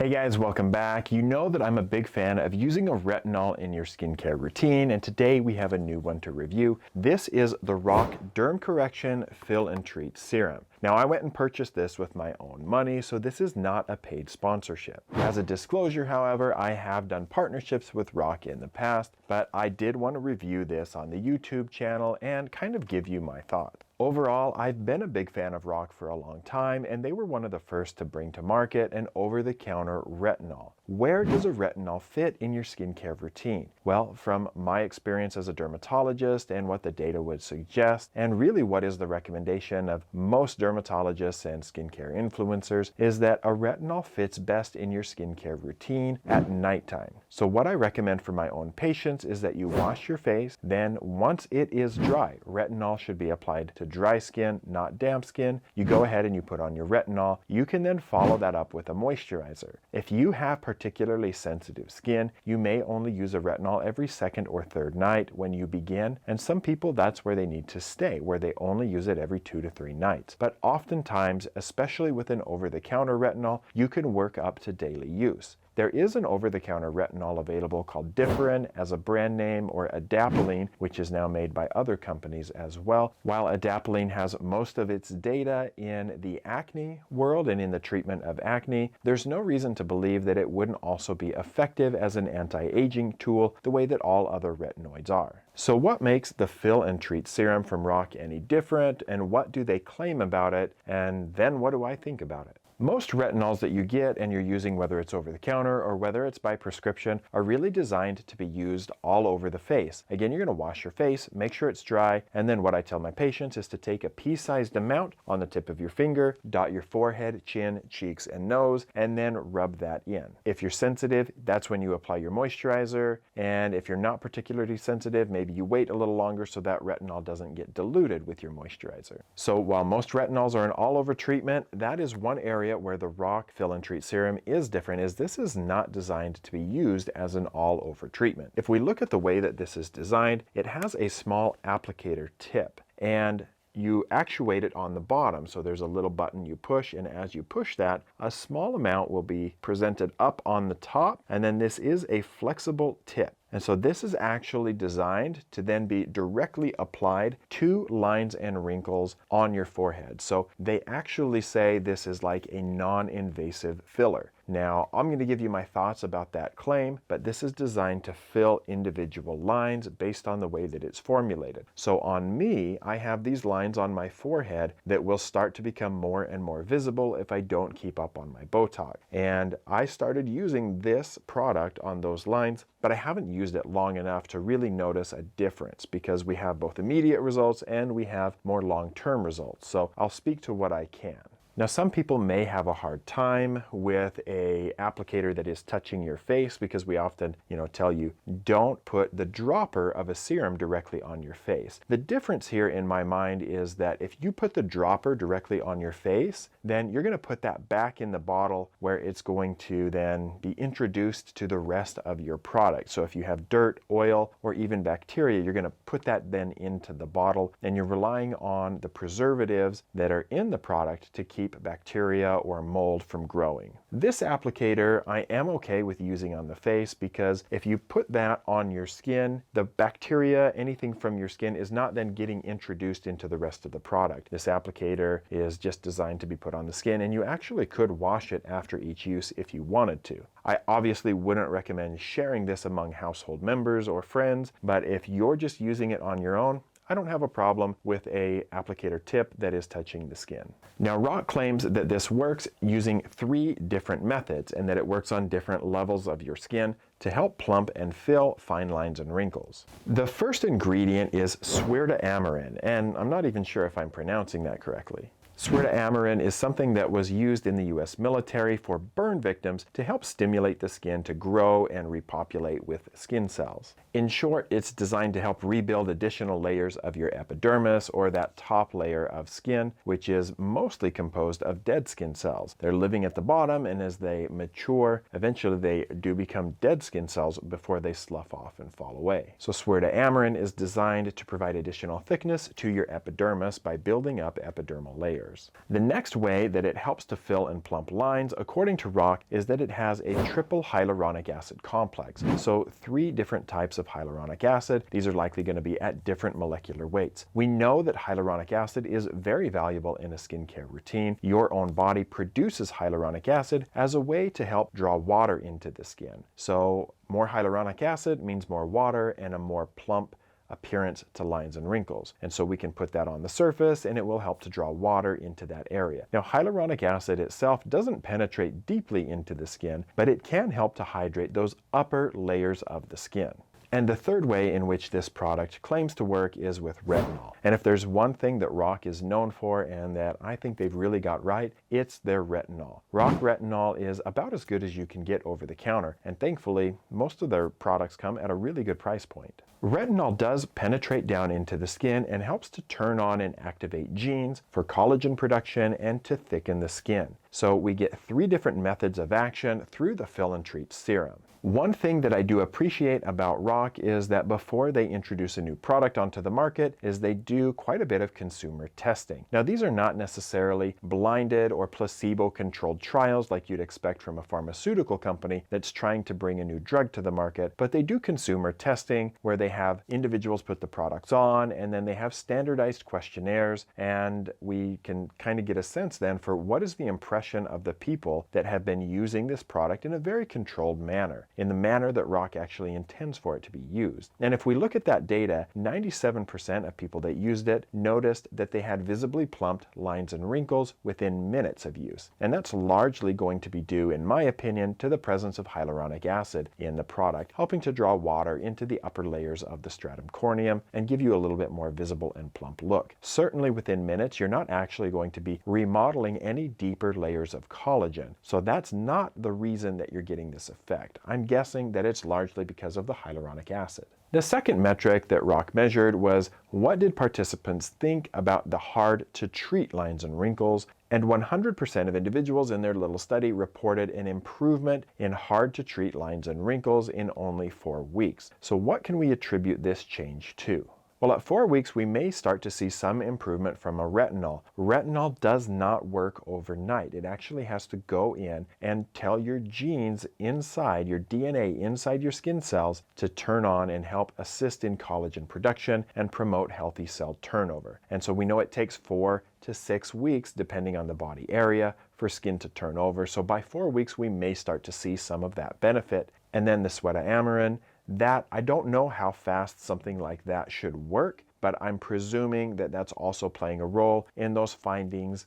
Hey guys, welcome back. You know that I'm a big fan of using a retinol in your skincare routine, and today we have a new one to review. This is the RoC Derm Correction Fill and Treat Serum. Now, I went and purchased this with my own money, so this is not a paid sponsorship. As a disclosure, however, I have done partnerships with RoC in the past, but I did want to review this on the YouTube channel and kind of give you my thought. Overall, I've been a big fan of RoC for a long time, and they were one of the first to bring to market an over-the-counter retinol. Where does a retinol fit in your skincare routine? Well, from my experience as a dermatologist and what the data would suggest, and really what is the recommendation of most dermatologists and skincare influencers, is that a retinol fits best in your skincare routine at nighttime. So what I recommend for my own patients is that you wash your face, then once it is dry, retinol should be applied to dry skin, not damp skin. You go ahead and you put on your retinol. You can then follow that up with a moisturizer. If you have particularly sensitive skin, you may only use a retinol every second or third night when you begin, and some people that's where they need to stay, where they only use it every 2 to 3 nights. But oftentimes, especially with an over-the-counter retinol, you can work up to daily use. There is an over-the-counter retinol available called Differin as a brand name, or Adapalene, which is now made by other companies as well. While Adapalene has most of its data in the acne world and in the treatment of acne, there's no reason to believe that it wouldn't also be effective as an anti-aging tool the way that all other retinoids are. So what makes the Fill and Treat Serum from RoC any different, and what do they claim about it, and then what do I think about it? Most retinols that you get and you're using, whether it's over the counter or whether it's by prescription, are really designed to be used all over the face. Again, you're going to wash your face, make sure it's dry, and then what I tell my patients is to take a pea-sized amount on the tip of your finger, dot your forehead, chin, cheeks, and nose, and then rub that in. If you're sensitive, that's when you apply your moisturizer, and if you're not particularly sensitive, maybe you wait a little longer so that retinol doesn't get diluted with your moisturizer. So while most retinols are an all-over treatment, that is one area where the RoC Fill and Treat Serum is different, is this is not designed to be used as an all-over treatment. If we look at the way that this is designed, it has a small applicator tip, and you actuate it on the bottom. So there's a little button you push, and as you push that, a small amount will be presented up on the top, and then this is a flexible tip. And so this is actually designed to then be directly applied to lines and wrinkles on your forehead. So they actually say this is like a non-invasive filler. Now, I'm going to give you my thoughts about that claim, but this is designed to fill individual lines based on the way that it's formulated. So on me, I have these lines on my forehead that will start to become more and more visible if I don't keep up on my Botox. And I started using this product on those lines, but I haven't used it long enough to really notice a difference, because we have both immediate results and we have more long-term results. So I'll speak to what I can. Now, some people may have a hard time with a applicator that is touching your face, because we often, tell you don't put the dropper of a serum directly on your face. The difference here in my mind is that if you put the dropper directly on your face, then you're going to put that back in the bottle where it's going to then be introduced to the rest of your product. So if you have dirt, oil, or even bacteria, you're going to put that then into the bottle, and you're relying on the preservatives that are in the product to keep bacteria or mold from growing. This applicator I am okay with using on the face, because if you put that on your skin, the bacteria, anything from your skin, is not then getting introduced into the rest of the product. This applicator is just designed to be put on the skin, and you actually could wash it after each use if you wanted to. I obviously wouldn't recommend sharing this among household members or friends, but if you're just using it on your own, I don't have a problem with a applicator tip that is touching the skin. Now, RoC claims that this works using 3 different methods, and that it works on different levels of your skin to help plump and fill fine lines and wrinkles. The first ingredient is SWERTIAMARIN, and I'm not even sure if I'm pronouncing that correctly. SWERTIAMARIN is something that was used in the US military for burn victims to help stimulate the skin to grow and repopulate with skin cells. In short, it's designed to help rebuild additional layers of your epidermis, or that top layer of skin, which is mostly composed of dead skin cells. They're living at the bottom, and as they mature, eventually they do become dead skin cells before they slough off and fall away. So SWERTIAMARIN is designed to provide additional thickness to your epidermis by building up epidermal layers. layers. The next way that it helps to fill and plump lines, according to RoC, is that it has a triple hyaluronic acid complex. So 3 different types of hyaluronic acid. These are likely going to be at different molecular weights. We know that hyaluronic acid is very valuable in a skincare routine. Your own body produces hyaluronic acid as a way to help draw water into the skin. So more hyaluronic acid means more water and a more plump appearance to lines and wrinkles. And so we can put that on the surface and it will help to draw water into that area. Now, hyaluronic acid itself doesn't penetrate deeply into the skin, but it can help to hydrate those upper layers of the skin. And the third way in which this product claims to work is with retinol. And if there's one thing that RoC is known for and that I think they've really got right, it's their retinol. RoC retinol is about as good as you can get over the counter, and thankfully, most of their products come at a really good price point. Retinol does penetrate down into the skin and helps to turn on and activate genes for collagen production and to thicken the skin. So we get 3 different methods of action through the Fill and Treat serum. One thing that I do appreciate about RoC is that before they introduce a new product onto the market is they do quite a bit of consumer testing. Now, these are not necessarily blinded or placebo-controlled trials like you'd expect from a pharmaceutical company that's trying to bring a new drug to the market, but they do consumer testing where they have individuals put the products on and then they have standardized questionnaires, and we can kind of get a sense then for what is the impression of the people that have been using this product in a very controlled manner, in the manner that RoC actually intends for it to be used. And if we look at that data, 97% of people that used it noticed that they had visibly plumped lines and wrinkles within minutes of use. And that's largely going to be due, in my opinion, to the presence of hyaluronic acid in the product, helping to draw water into the upper layers of the stratum corneum and give you a little bit more visible and plump look. Certainly within minutes, you're not actually going to be remodeling any deeper layers of collagen. So that's not the reason that you're getting this effect. I'm guessing that it's largely because of the hyaluronic acid. The second metric that RoC measured was what did participants think about the hard to treat lines and wrinkles, and 100% of individuals in their little study reported an improvement in hard to treat lines and wrinkles in only 4 weeks. So what can we attribute this change to? Well, at 4 weeks, we may start to see some improvement from a retinol. Retinol does not work overnight. It actually has to go in and tell your genes inside, your DNA inside your skin cells, to turn on and help assist in collagen production and promote healthy cell turnover. And so we know it takes 4 to 6 weeks, depending on the body area, for skin to turn over. So by 4 weeks, we may start to see some of that benefit. And then the SWERTIAMARIN, that I don't know how fast something like that should work, but I'm presuming that that's also playing a role in those findings,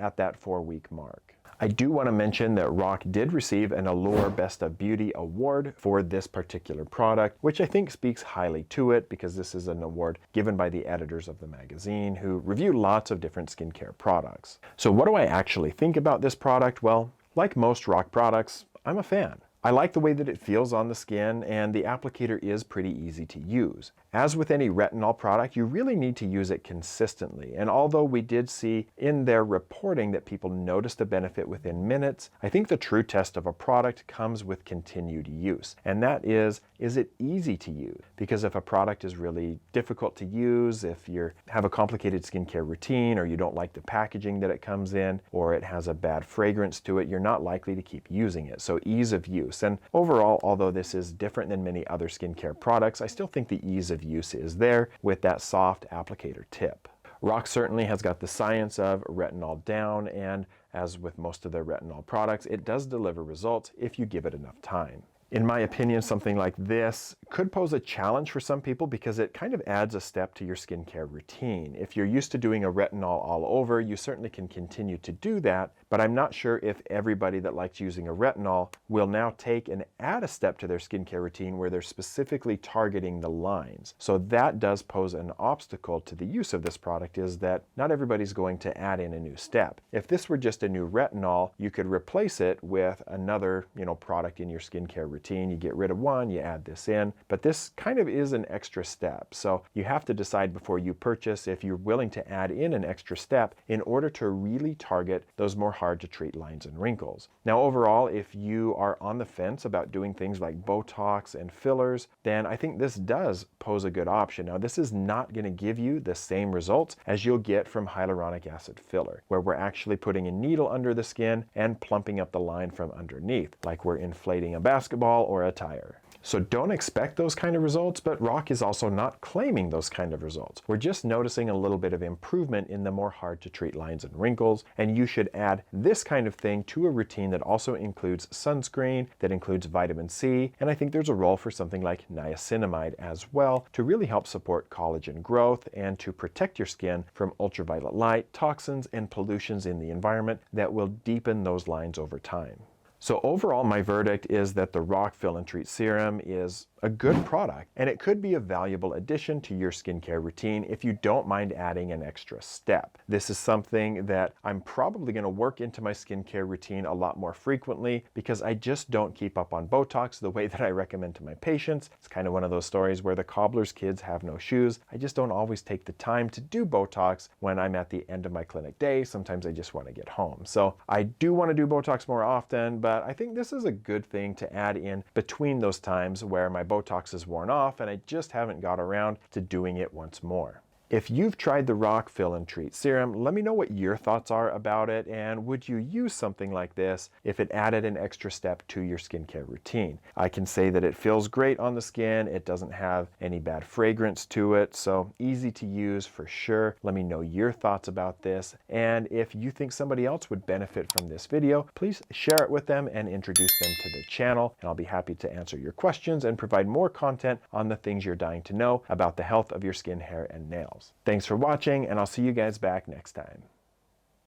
at that 4-week mark. I do want to mention that RoC did receive an Allure Best of Beauty award for this particular product, which I think speaks highly to it because this is an award given by the editors of the magazine who review lots of different skincare products. So what do I actually think about this product? Well, like most RoC products, I'm a fan. I like the way that it feels on the skin, and the applicator is pretty easy to use. As with any retinol product, you really need to use it consistently. And although we did see in their reporting that people noticed a benefit within minutes, I think the true test of a product comes with continued use. And that is it easy to use? Because if a product is really difficult to use, if you have a complicated skincare routine, or you don't like the packaging that it comes in, or it has a bad fragrance to it, you're not likely to keep using it. So ease of use. And overall, although this is different than many other skincare products, I still think the ease of use is there with that soft applicator tip. RoC certainly has got the science of retinol down, and as with most of their retinol products, it does deliver results if you give it enough time. In my opinion, something like this could pose a challenge for some people because it kind of adds a step to your skincare routine. If you're used to doing a retinol all over, you certainly can continue to do that, but I'm not sure if everybody that likes using a retinol will now take and add a step to their skincare routine where they're specifically targeting the lines. So that does pose an obstacle to the use of this product, is that not everybody's going to add in a new step. If this were just a new retinol, you could replace it with another, product in your skincare routine routine. You get rid of one, you add this in, but this kind of is an extra step. So you have to decide before you purchase if you're willing to add in an extra step in order to really target those more hard to treat lines and wrinkles. Now overall, if you are on the fence about doing things like Botox and fillers, then I think this does pose a good option. Now this is not going to give you the same results as you'll get from hyaluronic acid filler, where we're actually putting a needle under the skin and plumping up the line from underneath, like we're inflating a basketball or a tire. So don't expect those kind of results, but RoC is also not claiming those kind of results. We're just noticing a little bit of improvement in the more hard to treat lines and wrinkles, and you should add this kind of thing to a routine that also includes sunscreen, that includes vitamin C, and I think there's a role for something like niacinamide as well to really help support collagen growth and to protect your skin from ultraviolet light, toxins, and pollutions in the environment that will deepen those lines over time. So overall, my verdict is that the RoC Fill and Treat Serum is a good product, and it could be a valuable addition to your skincare routine if you don't mind adding an extra step. This is something that I'm probably going to work into my skincare routine a lot more frequently because I just don't keep up on Botox the way that I recommend to my patients. It's kind of one of those stories where the cobbler's kids have no shoes. I just don't always take the time to do Botox when I'm at the end of my clinic day. Sometimes I just want to get home. So I do want to do Botox more often, but I think this is a good thing to add in between those times where my Botox is worn off and I just haven't got around to doing it once more. If you've tried the RoC Fill and Treat Serum, let me know what your thoughts are about it, and would you use something like this if it added an extra step to your skincare routine? I can say that it feels great on the skin, it doesn't have any bad fragrance to it, so easy to use for sure. Let me know your thoughts about this, and if you think somebody else would benefit from this video, please share it with them and introduce them to the channel, and I'll be happy to answer your questions and provide more content on the things you're dying to know about the health of your skin, hair, and nails. Thanks for watching, and I'll see you guys back next time.